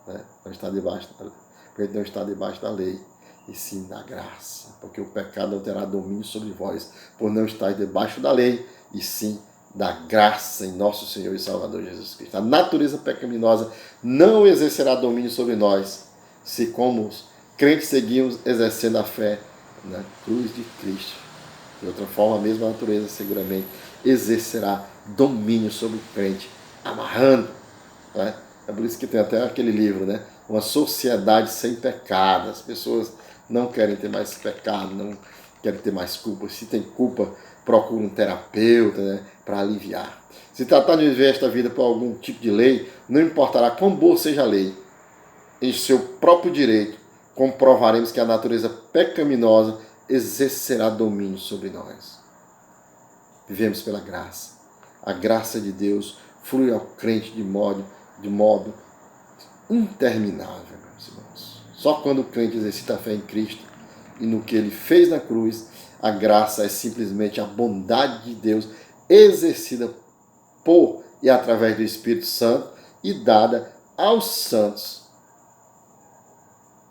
né? Não está debaixo da lei. O crente não está debaixo da lei, e sim da graça, porque o pecado não terá domínio sobre vós, por não estar debaixo da lei, e sim da graça em nosso Senhor e Salvador Jesus Cristo. A natureza pecaminosa não exercerá domínio sobre nós, se como os crentes seguimos exercendo a fé na cruz de Cristo. De outra forma, a mesma natureza seguramente exercerá domínio sobre o crente, amarrando, né? É por isso que tem até aquele livro, né? Uma sociedade sem pecado. As pessoas não querem ter mais pecado, não querem ter mais culpa. Se tem culpa, procura um terapeuta, né, para aliviar. Se tratar de viver esta vida por algum tipo de lei, não importará quão boa seja a lei, em seu próprio direito, comprovaremos que a natureza pecaminosa exercerá domínio sobre nós. Vivemos pela graça. A graça de Deus flui ao crente de modo interminável, meus irmãos. Só quando o crente exercita a fé em Cristo e no que ele fez na cruz, a graça é simplesmente a bondade de Deus exercida por e através do Espírito Santo e dada aos santos,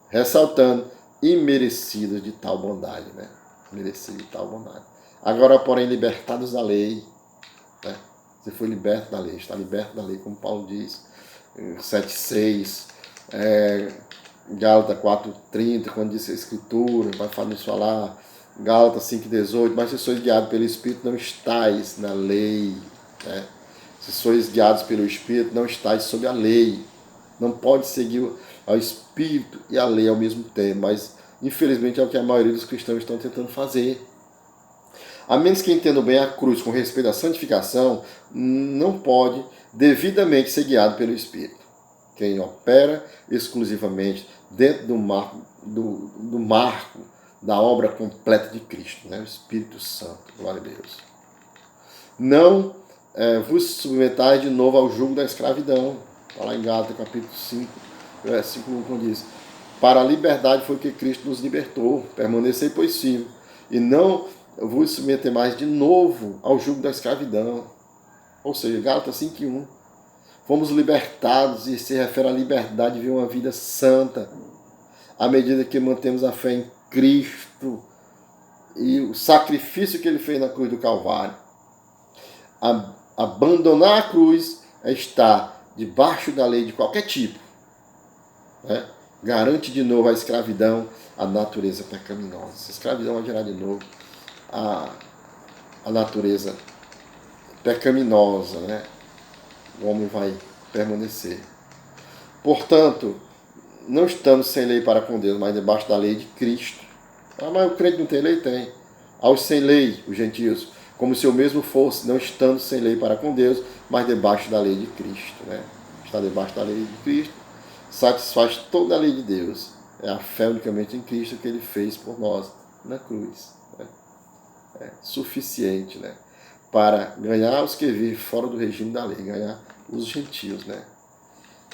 ressaltando imerecidos de tal bondade, né? Merecidos de tal bondade. Agora, porém, libertados da lei, né? Você foi liberto da lei, está liberto da lei, como Paulo diz, 7,6, Gálatas 4,30, quando diz a Escritura, vai nos falar, Gálatas 5,18, mas se sois guiados pelo Espírito, não estáis na lei, né? Se sois guiados pelo Espírito, não estáis sob a lei. Não pode seguir ao Espírito e a lei ao mesmo tempo, mas infelizmente é o que a maioria dos cristãos estão tentando fazer. A menos que entendam bem a cruz com respeito à santificação, não pode devidamente ser guiado pelo Espírito. Quem opera exclusivamente dentro do marco da obra completa de Cristo, né? O Espírito Santo, glória a Deus. Não vos submetais de novo ao jugo da escravidão. Está lá em Gálatas capítulo 5, versículo 1, quando diz: para a liberdade foi que Cristo nos libertou, permanecei pois firme, e não vos submeter mais de novo ao jugo da escravidão. Ou seja, Gálatas 5:1. Fomos libertados, e se refere à liberdade de viver uma vida santa, à medida que mantemos a fé em Cristo e o sacrifício que ele fez na cruz do Calvário. Abandonar a cruz é estar debaixo da lei de qualquer tipo, né? Garante de novo a escravidão, a natureza pecaminosa. A escravidão vai gerar de novo a natureza pecaminosa, né? O homem vai permanecer. Portanto, não estamos sem lei para com Deus, mas debaixo da lei de Cristo. Mas o crente não tem lei? Tem. Aos sem lei, os gentios, como se eu mesmo fosse, não estando sem lei para com Deus, mas debaixo da lei de Cristo, né? Está debaixo da lei de Cristo, satisfaz toda a lei de Deus. É a fé unicamente em Cristo que ele fez por nós na cruz, né? É suficiente, né? Para ganhar os que vivem fora do regime da lei, ganhar os gentios, né?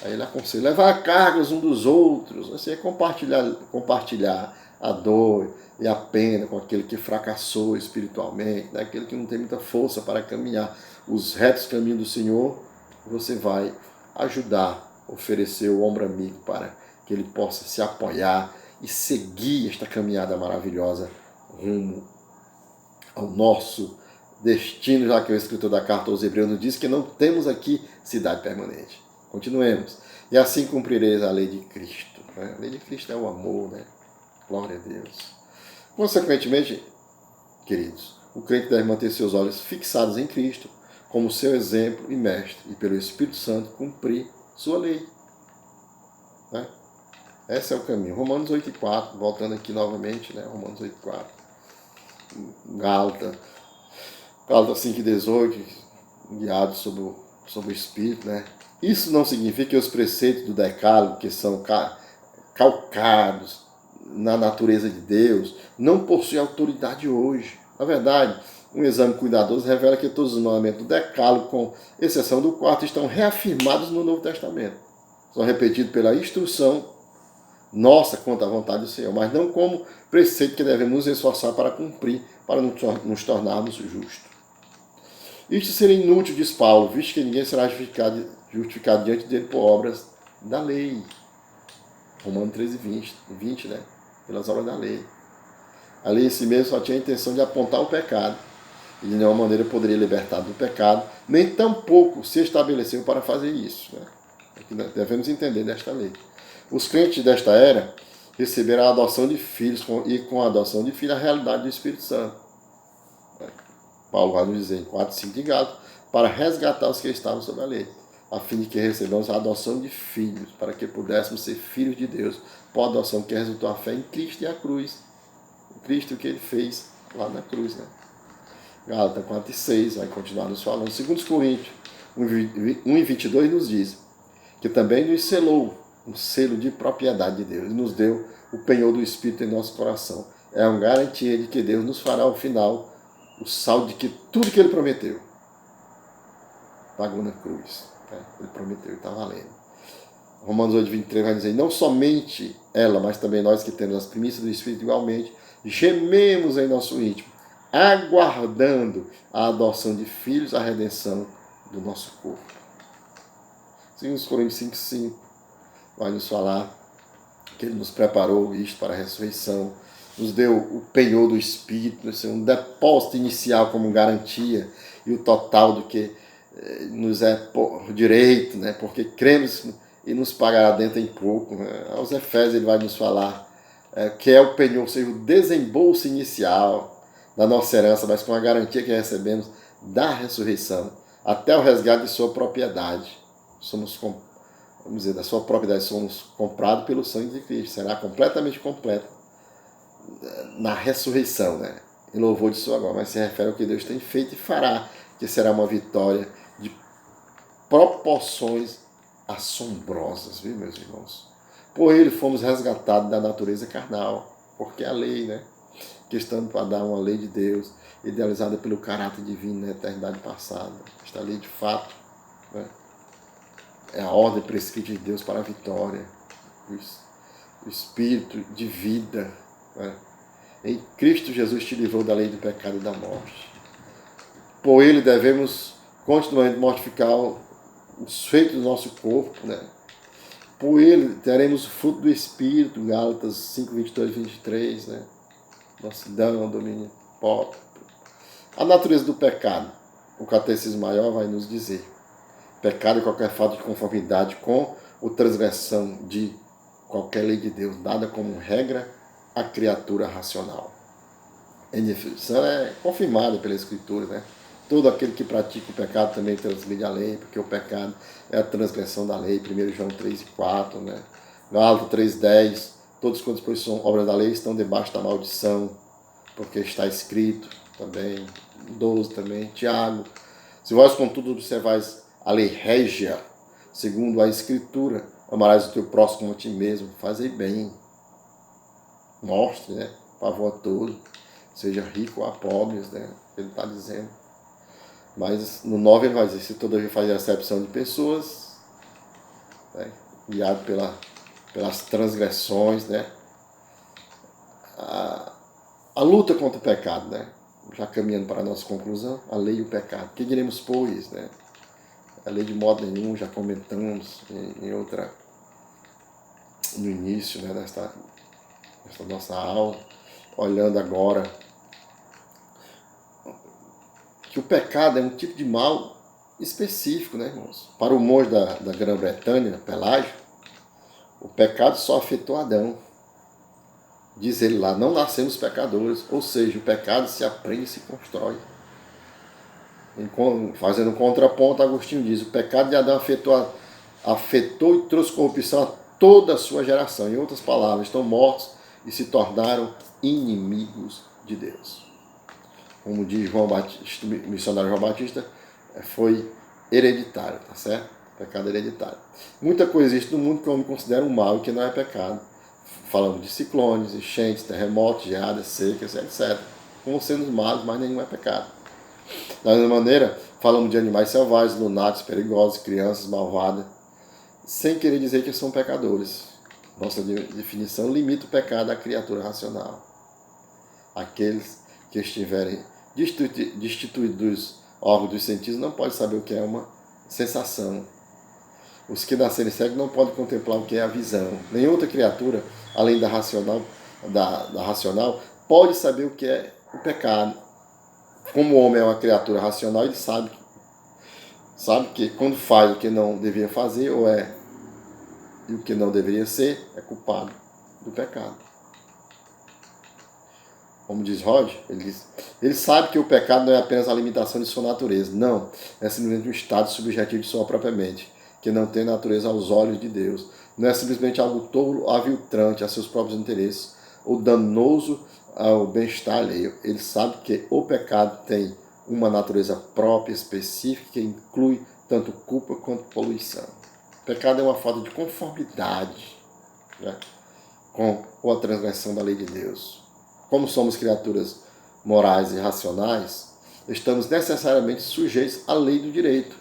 Aí ele aconselha, levar cargas um dos outros, assim, é compartilhar a dor e a pena com aquele que fracassou espiritualmente, né? Aquele que não tem muita força para caminhar os retos caminhos do Senhor. Você vai ajudar, oferecer o ombro amigo para que ele possa se apoiar e seguir esta caminhada maravilhosa rumo ao nosso destino, já que o escritor da carta aos Hebreus nos diz que não temos aqui cidade permanente. Continuemos. E assim cumprireis a lei de Cristo. Né? A lei de Cristo é o amor, né? Glória a Deus. Consequentemente, queridos, o crente deve manter seus olhos fixados em Cristo, como seu exemplo e mestre, e pelo Espírito Santo cumprir sua lei. Né? Esse é o caminho. Romanos 8,4, voltando aqui novamente, né? Romanos 8,4. Gálatas 5,18, guiado sobre o Espírito, né? Isso não significa que os preceitos do Decálogo, que são calcados na natureza de Deus, não possuem autoridade hoje. Na verdade, um exame cuidadoso revela que todos os mandamentos do Decálogo, com exceção do 4, estão reafirmados no Novo Testamento. São repetidos pela instrução nossa quanto à vontade do Senhor, mas não como preceito que devemos nos esforçar para cumprir, para nos tornarmos justos. Isto seria inútil, diz Paulo, visto que ninguém será justificado diante dele por obras da lei. Romanos 13:20, né? Pelas obras da lei. A lei em si mesmo só tinha a intenção de apontar o pecado, e de nenhuma maneira poderia libertar do pecado, nem tampouco se estabeleceu para fazer isso, né? É que nós devemos entender desta lei. Os crentes desta era receberam a adoção de filhos, e com a adoção de filhos a realidade do Espírito Santo. Paulo vai nos dizer em 4,5 de Gálatas, para resgatar os que estavam sob a lei. a fim de que recebamos a adoção de filhos, para que pudéssemos ser filhos de Deus, por adoção que resultou a fé em Cristo e a cruz. Em Cristo, o que ele fez lá na cruz, né? Gálatas 4:6, vai continuar nos falando. 2 Coríntios 1:22 nos diz que também nos selou um selo de propriedade de Deus e nos deu o penhor do Espírito em nosso coração. É uma garantia de que Deus nos fará ao final o saldo de que tudo que ele prometeu pagou na cruz. Né? Ele prometeu e está valendo. Romanos 8:23 vai dizer, não somente ela, mas também nós que temos as primícias do Espírito igualmente, gememos em nosso íntimo, aguardando a adoção de filhos, a redenção do nosso corpo. 2 Coríntios 5:5 vai nos falar que ele nos preparou isto para a ressurreição, nos deu o penhor do Espírito, um depósito inicial como garantia e o total do que nos é por direito, né? Porque cremos e nos pagará dentro em pouco. Né? Aos Efésios ele vai nos falar que é o penhor, ou seja, o desembolso inicial da nossa herança, mas com a garantia que recebemos da ressurreição, até o resgate de sua propriedade. Somos, vamos dizer, da sua propriedade, somos comprados pelo sangue de Cristo. Será completamente completo na ressurreição, né? Em louvor de sua glória, mas se refere ao que Deus tem feito e fará, que será uma vitória de proporções assombrosas, viu, meus irmãos? Por ele fomos resgatados da natureza carnal, porque a lei, né? Que estando para dar uma lei de Deus, idealizada pelo caráter divino na eternidade passada. Esta lei de fato, né? É a ordem prescrita de Deus para a vitória, o espírito de vida. Né? Em Cristo Jesus te livrou da lei do pecado e da morte. Por ele devemos continuamente mortificar os feitos do nosso corpo. Né? Por ele teremos o fruto do Espírito, Gálatas 5:22-23. Né? Mansidão, domínio próprio. A natureza do pecado, o Catecismo Maior vai nos dizer. Pecado é qualquer falta de conformidade com ou transgressão de qualquer lei de Deus, dada como regra à criatura racional. A definição é confirmada pela Escritura, né? Todo aquele que pratica o pecado também transgride a lei, porque o pecado é a transgressão da lei, 1 João 3:4, né? Gálatas 3:10, todos quantos pois são obras da lei estão debaixo da maldição, porque está escrito também, 12 também, Tiago, se vós contudo observais a lei régia, segundo a Escritura, amarás o teu próximo como a ti mesmo, fazei bem, mostre, né? Favor a todos, seja rico ou a pobres, né? Ele está dizendo. Mas no 9 ele vai dizer, se todavia faz acepção de pessoas, né? Guiado pelas transgressões, né? A luta contra o pecado, né? Já caminhando para a nossa conclusão, a lei e o pecado. Que diremos, pois, né? A lei de modo nenhum, já comentamos no início, né, desta nossa aula, olhando agora que o pecado é um tipo de mal específico, né, irmãos? Para o monge da Grã-Bretanha, Pelágio, o pecado só afetou Adão. Diz ele lá, não nascemos pecadores, ou seja, o pecado se aprende e se constrói. Fazendo um contraponto, Agostinho diz, o pecado de Adão afetou e trouxe corrupção a toda a sua geração. Em outras palavras, estão mortos e se tornaram inimigos de Deus. Como diz João Batista, o missionário João Batista, foi hereditário, tá certo? Pecado hereditário. Muita coisa existe no mundo que o homem considera um mal e que não é pecado. Falamos de ciclones, enchentes, terremotos, geadas, secas, etc. Como sendo malos, mas nenhum é pecado. Da mesma maneira, falamos de animais selvagens, lunáticos, perigosos, crianças malvadas, sem querer dizer que são pecadores. Nossa definição limita o pecado à criatura racional. Aqueles que estiverem destituídos dos órgãos dos sentidos não podem saber o que é uma sensação. Os que nascerem cegos não podem contemplar o que é a visão. Nenhuma outra criatura, além da racional, pode saber o que é o pecado. Como o homem é uma criatura racional, ele sabe que quando faz o que não deveria fazer, e o que não deveria ser, é culpado do pecado. Como diz Roger, ele sabe que o pecado não é apenas a limitação de sua natureza, não, é simplesmente um estado subjetivo de sua própria mente. que não tem natureza aos olhos de Deus. Não é simplesmente algo tolo, aviltrante a seus próprios interesses, ou danoso ao bem-estar alheio. Ele sabe que o pecado tem uma natureza própria, específica, que inclui tanto culpa quanto poluição. O pecado é uma falta de conformidade, né, com a transgressão da lei de Deus. Como somos criaturas morais e racionais, estamos necessariamente sujeitos à lei do direito.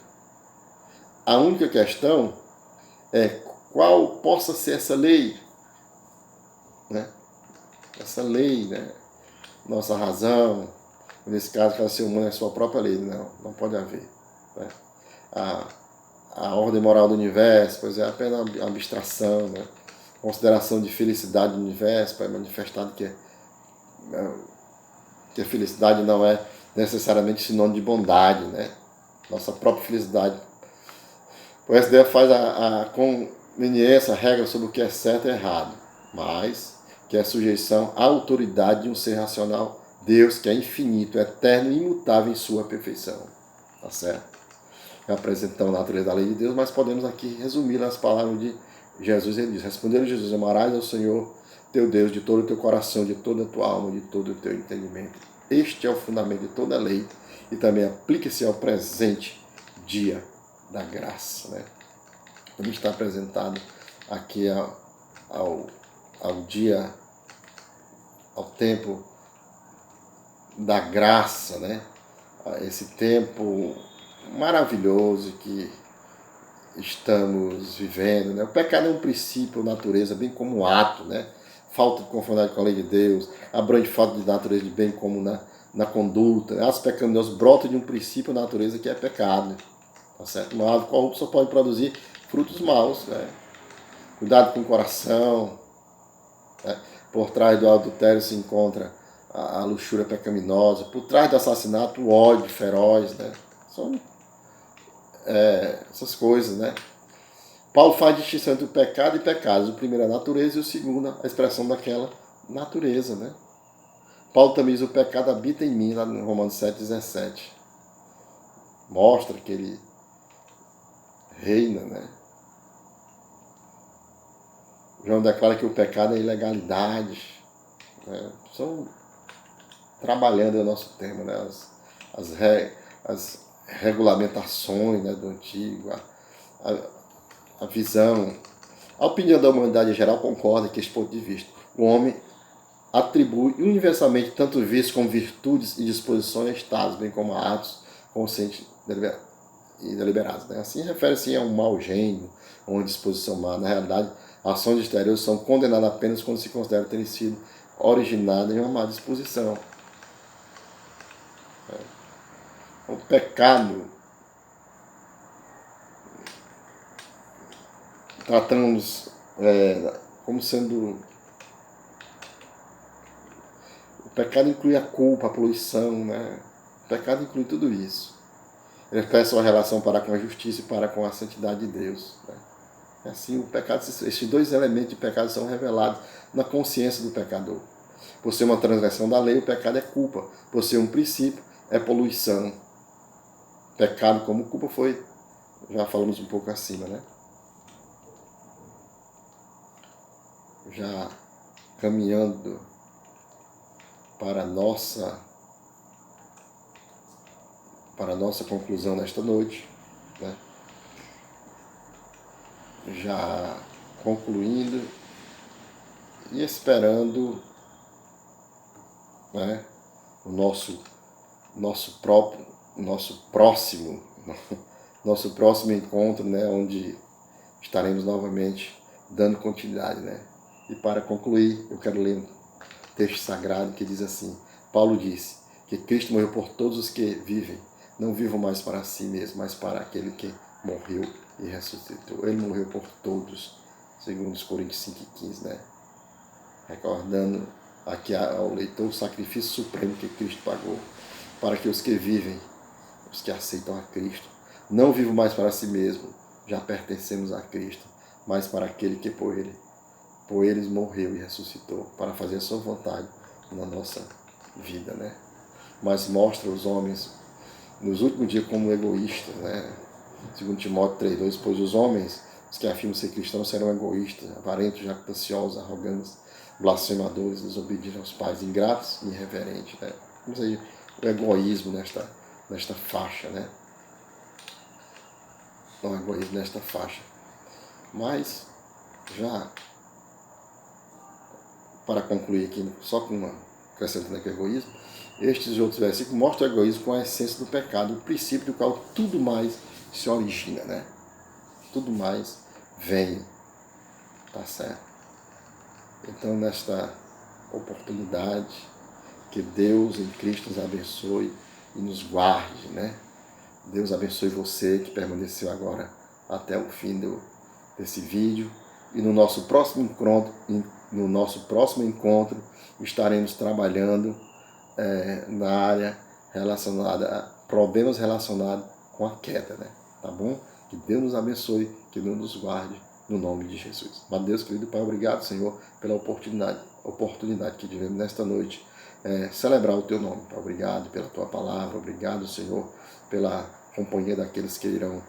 A única questão é qual possa ser essa lei, né? Essa lei, né? Nossa razão, nesse caso, cada ser humano é a sua própria lei. Não pode haver, né? A ordem moral do universo, pois é apenas uma abstração, né? Consideração de felicidade do universo para manifestar que a felicidade não é necessariamente sinônimo de bondade, né? Nossa própria felicidade. O STF faz a conveniência, a regra sobre o que é certo e errado, mas que é sujeição à autoridade de um ser racional, Deus, que é infinito, eterno e imutável em sua perfeição. Tá certo? Apresentamos a natureza da lei de Deus, mas podemos aqui resumir nas palavras de Jesus. Ele diz: respondendo Jesus, amarás ao Senhor teu Deus de todo o teu coração, de toda a tua alma, de todo o teu entendimento. Este é o fundamento de toda a lei e também aplica-se ao presente dia da graça, né? A gente está apresentado aqui ao dia, ao tempo da graça, né? Esse tempo maravilhoso que estamos vivendo, né? O pecado é um princípio, natureza, bem como um ato, né? Falta de conformidade com a lei de Deus, abrange falta de natureza de bem como na conduta. Atos pecaminosos brotam de um princípio, natureza que é pecado, tá certo? Uma árvore corrupta só pode produzir frutos maus, né? Cuidado com o coração, né? Por trás do adultério se encontra a luxúria pecaminosa, por trás do assassinato o ódio feroz, né? São essas coisas, né? Paulo faz distinção entre o pecado e pecados. O primeiro é a natureza e o segundo a expressão daquela natureza, né? Paulo também diz: o pecado habita em mim, lá em Romanos 7,17. Mostra que ele reina, né? João declara que o pecado é ilegalidade, né? São trabalhando o nosso tema, né? As regulamentações, né, do antigo, a visão. A opinião da humanidade em geral concorda com esse ponto de vista. O homem atribui universalmente tanto vícios como virtudes e disposições a estados, bem como a atos conscientes e deliberados, né? Assim refere-se a um mau gênio, a uma disposição má. Na realidade, ações exteriores são condenadas apenas quando se considera terem sido originadas em uma má disposição. O pecado, tratamos como sendo... O pecado inclui a culpa, a poluição, né? O pecado inclui tudo isso. Ele refere sua relação para com a justiça e para com a santidade de Deus, né? Assim, o pecado, esses dois elementos de pecado são revelados na consciência do pecador. Por ser uma transgressão da lei, o pecado é culpa. Por ser um princípio, é poluição. Pecado como culpa foi, já falamos um pouco acima, né? Já caminhando para a nossa conclusão nesta noite, né? Já concluindo e esperando, né, o nosso próximo encontro, né, onde estaremos novamente dando continuidade, né? E para concluir, eu quero ler um texto sagrado que diz assim: Paulo disse que Cristo morreu por todos os que vivem. Não vivam mais para si mesmo, mas para aquele que morreu e ressuscitou. Ele morreu por todos, segundo os Coríntios 5,15, né? Recordando aqui ao leitor o sacrifício supremo que Cristo pagou, para que os que vivem, os que aceitam a Cristo, não vivam mais para si mesmo, já pertencemos a Cristo, mas para aquele que por eles morreu e ressuscitou, para fazer a sua vontade na nossa vida, né? Mas mostra os homens nos últimos dias como egoístas, né? Segundo Timóteo 3:2, pois os homens, os que afirmam ser cristãos, serão egoístas, avarentos, jactanciosos, arrogantes, blasfemadores, desobedientes aos pais, ingratos e irreverentes. Né? Vamos aí o egoísmo nesta faixa, né? O egoísmo nesta faixa. Mas, já para concluir aqui, só com acrescentando aqui o egoísmo, estes e outros versículos mostram o egoísmo com a essência do pecado, o princípio do qual tudo mais se origina, né? Tudo mais vem, tá certo? Então, nesta oportunidade, que Deus em Cristo nos abençoe e nos guarde, né? Deus abençoe você que permaneceu agora até o fim desse vídeo. E no nosso próximo encontro estaremos trabalhando na área relacionada a problemas relacionados com a queda, né? Tá bom? Que Deus nos abençoe, que Deus nos guarde, no nome de Jesus. Mas Deus, querido Pai, obrigado, Senhor, pela oportunidade que tivemos nesta noite, celebrar o Teu nome. Pai, obrigado pela Tua palavra, obrigado, Senhor, pela companhia daqueles que irão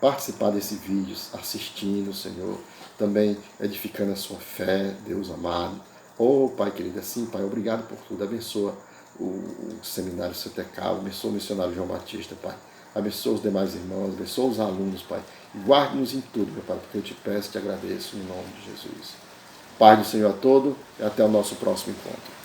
participar desse vídeo, assistindo, Senhor, também edificando a sua fé, Deus amado. Oh, Pai querido, assim, Pai, obrigado por tudo. Abençoa o seminário CTK, abençoa o missionário João Batista, Pai. Abençoa os demais irmãos, abençoa os alunos, Pai. Guarde-nos em tudo, meu Pai, porque eu te peço e te agradeço, em nome de Jesus. Pai do Senhor a todo e até o nosso próximo encontro.